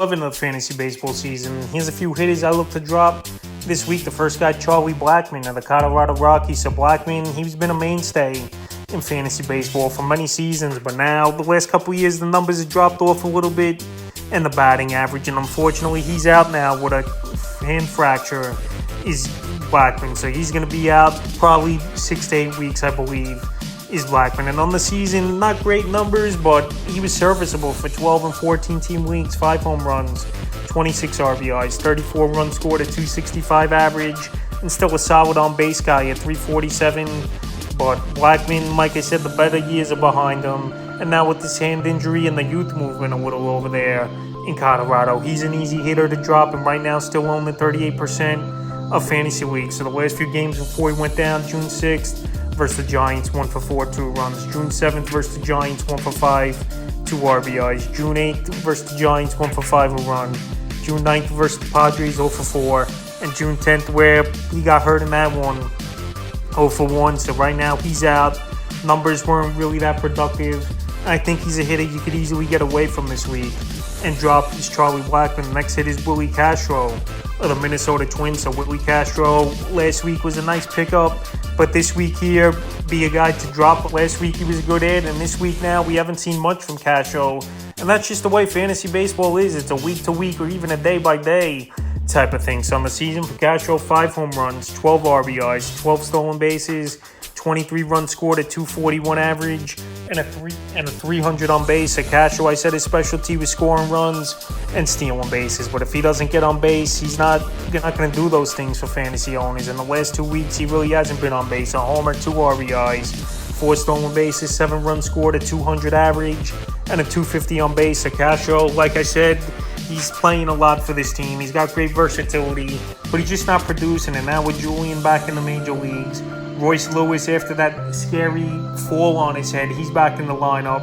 Loving the fantasy baseball season. Here's a few hitters I look to drop this week. The first guy, Charlie Blackman of the Colorado Rockies. So Blackman, he's been a mainstay in fantasy baseball for many seasons, but now the last couple years the numbers have dropped off a little bit and the batting average, and unfortunately he's out now with a hand fracture. Is Blackman, so he's going to be out probably 6 to 8 weeks, I believe, is Blackman. And on the season, not great numbers, but he was serviceable for 12 and 14 team leagues, 5 home runs, 26 RBIs, 34 runs scored, a 265 average, and still a solid on-base guy at 347. But Blackman, like I said, the better years are behind him. And now with this hand injury and the youth movement a little over there in Colorado, he's an easy hitter to drop, and right now still only 38% of fantasy leagues. So the last few games before he went down, June 6th versus the Giants, 1 for 4, 2 runs. June 7th versus the Giants, 1 for 5, 2 RBIs. June 8th versus the Giants, 1 for 5, a run. June 9th versus the Padres, 0 for 4. And June 10th, where he got hurt in that one, 0 for 1. So right now he's out. Numbers weren't really that productive. I think he's a hitter you could easily get away from this week and drop is Charlie Blackman. The next hit is Willie Castro of the Minnesota Twins. So Willie Castro last week was a nice pickup, but this week here, be a guy to drop. Last week he was a good hit, and this week now we haven't seen much from Castro. And that's just the way fantasy baseball is. It's a week-to-week or even a day-by-day type of thing. So on the season for Castro, 5 home runs, 12 RBIs, 12 stolen bases, 23 runs scored, a 241 average, and a 300 on base. At Castro, I said his specialty was scoring runs and stealing bases. But if he doesn't get on base, he's not going to do those things for fantasy owners. In the last 2 weeks, he really hasn't been on base. A homer, 2 RBIs, 4 stolen bases, 7 runs scored, a 200 average, and a 250 on base. At Castro, like I said, he's playing a lot for this team. He's got great versatility, but he's just not producing. And now with Julian back in the major leagues, Royce Lewis, after that scary fall on his head, he's back in the lineup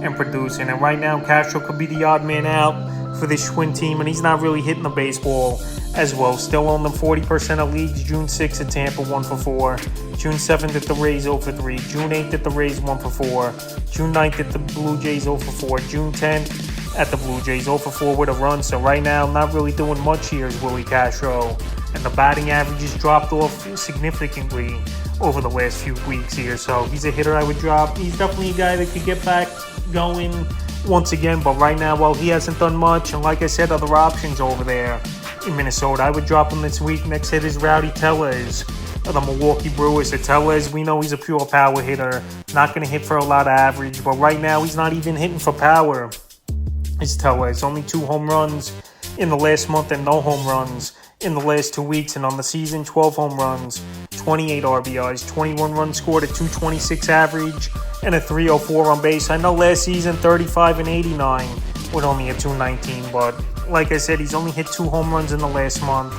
and producing. And right now, Castro could be the odd man out for this Twin team, and he's not really hitting the baseball as well. Still on the 40% of leagues. June 6th at Tampa, 1 for 4. June 7th at the Rays, 0 for 3. June 8th at the Rays, 1 for 4. June 9th at the Blue Jays, 0 for 4. June 10th at the Blue Jays, 0 for 4 with a run. So right now, not really doing much here is Willie Castro. And the batting average has dropped off significantly over the last few weeks here. So he's a hitter I would drop. He's definitely a guy that could get back going once again. But right now, well, he hasn't done much. And like I said, other options over there in Minnesota, I would drop him this week. Next hit is Rowdy Tellez of the Milwaukee Brewers. At Tellez, we know he's a pure power hitter. Not going to hit for a lot of average. But right now, he's not even hitting for power. It's Tellez. Only 2 home runs in the last month and no home runs in the last 2 weeks. And on the season, 12 home runs, 28 RBIs, 21 runs scored, a 226 average, and a 304 on base. I know last season 35 and 89 with only a 219, but like I said, he's only hit 2 home runs in the last month.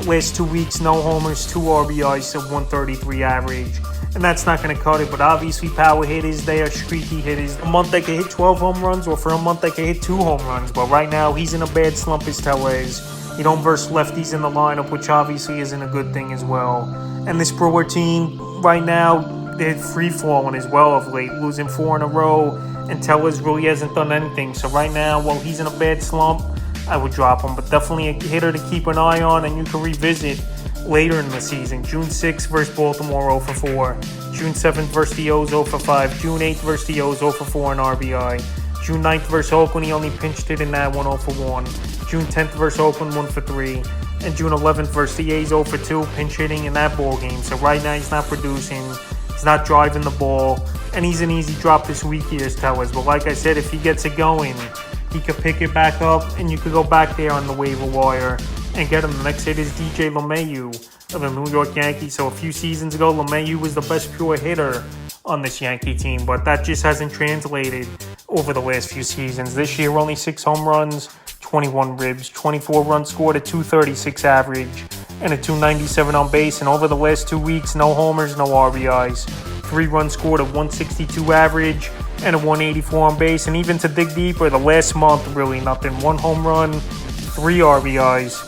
The last 2 weeks, no homers, 2 RBIs, a 133 average, and that's not going to cut it. But obviously, power hitters, they are streaky hitters. A month they can hit 12 home runs, or for a month they can hit 2 home runs. But right now, he's in a bad slump as Tellez. You don't verse lefties in the lineup, which obviously isn't a good thing as well. And this Brewer team, right now, they're free-falling as well of late, losing 4 in a row, and Tellez really hasn't done anything. So right now, while he's in a bad slump, I would drop him, but definitely a hitter to keep an eye on, and you can revisit later in the season. June 6th versus Baltimore, 0 for 4. June 7th versus the O's, 0 for 5. June 8th versus the O's, 0 for 4 in RBI. June 9th versus Oakland, he only pinched hit in that one, 0 for 1. June 10th versus Oakland, 1 for 3. And June 11th versus the A's, 0 for 2, pinch hitting in that ball game. So right now he's not producing, he's not driving the ball, and he's an easy drop this week here as Tellez. But like I said, if he gets it going, he could pick it back up, and you could go back there on the waiver wire and get him. The next hit is DJ LeMahieu of the New York Yankees. So a few seasons ago, LeMahieu was the best pure hitter on this Yankee team, but that just hasn't translated over the last few seasons. This year, only 6 home runs, 21 ribs, 24 runs scored, a 236 average, and a 297 on base. And over the last 2 weeks, no homers, no RBIs. 3 runs scored, a 162 average, and a 184 on base. And even to dig deeper, the last month, really nothing. 1 home run, 3 RBIs,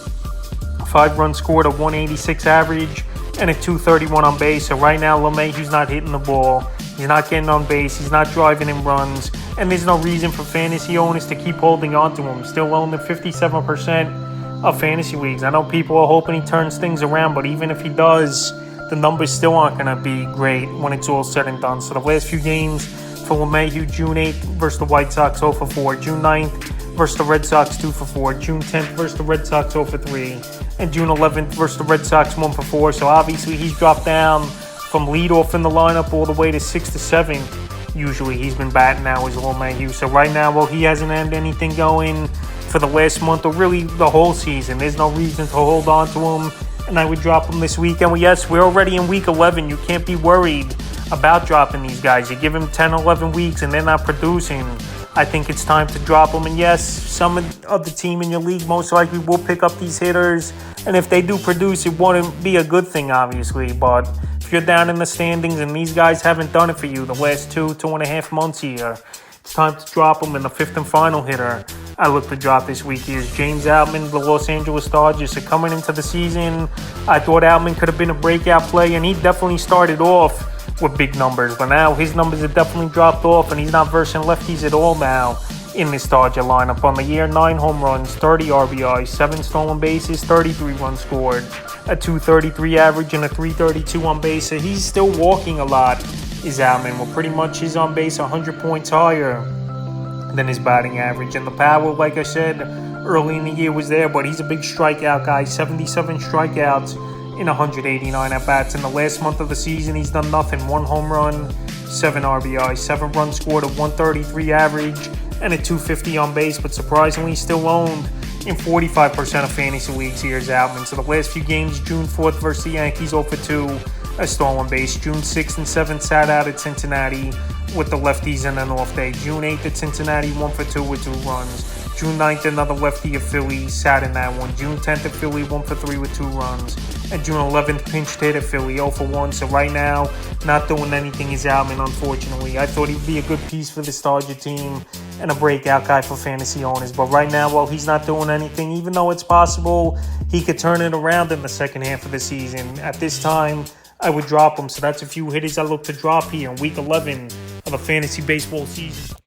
5 runs scored, a 186 average, and a 231 on base. So right now, LeMahieu's not hitting the ball. He's not getting on base. He's not driving in runs. and there's no reason for fantasy owners to keep holding on to him. Still owned in 57% of fantasy leagues. I know people are hoping he turns things around, but even if he does, the numbers still aren't going to be great when it's all said and done. So the last few games for LeMahieu: June 8th versus the White Sox 0 for 4, June 9th versus the Red Sox 2 for 4, June 10th versus the Red Sox 0 for 3, and June 11th versus the Red Sox 1 for 4. So obviously he's dropped down from leadoff in the lineup all the way to 6th to 7th. Usually he's been batting now as LeMahieu. So right now, well, he hasn't had anything going for the last month or really the whole season. There's no reason to hold on to him, and I would drop him this week. And yes, we're already in week 11. You can't be worried about dropping these guys. You give them 10, 11 weeks and they're not producing, I think it's time to drop them. And yes, some of the team in your league most likely will pick up these hitters, and if they do produce, it wouldn't be a good thing, obviously. But if you're down in the standings and these guys haven't done it for you the last 2.5 months here, it's time to drop them. And the fifth and final hitter I look to drop this week is James Outman. The Los Angeles Dodgers are coming into the season. I thought Outman could have been a breakout play, and he definitely started off with big numbers, but now his numbers have definitely dropped off, and he's not versing lefties at all now in this Dodger lineup. On the year, 9 home runs, 30 RBIs, 7 stolen bases, 33 runs scored, a 233 average, and a 332 on base. So he's still walking a lot, is Outman. Well, pretty much he's on base 100 points higher than his batting average. And the power, like I said, early in the year was there, but he's a big strikeout guy, 77 strikeouts in 189 at-bats. In the last month of the season, he's done nothing. 1 home run, 7 RBI, 7 runs scored, a 133 average, and a 250 on base. But surprisingly, still owned in 45% of fantasy leagues. Here's Outman. So the last few games, June 4th versus the Yankees, 0 for 2, a stolen base. June 6th and 7th sat out at Cincinnati with the lefties in an off day. June 8th at Cincinnati, 1 for 2 with 2 runs. June 9th, another lefty of Philly sat in that one. June 10th at Philly, 1 for 3 with 2 runs. And June 11th, pinched hit at Philly, 0 for 1. So right now, not doing anything is Outman, unfortunately. I thought he'd be a good piece for this Dodger team and a breakout guy for fantasy owners. But right now, well, he's not doing anything. Even though it's possible he could turn it around in the second half of the season, at this time, I would drop him. So that's a few hitters I look to drop here in Week 11 of the fantasy baseball season.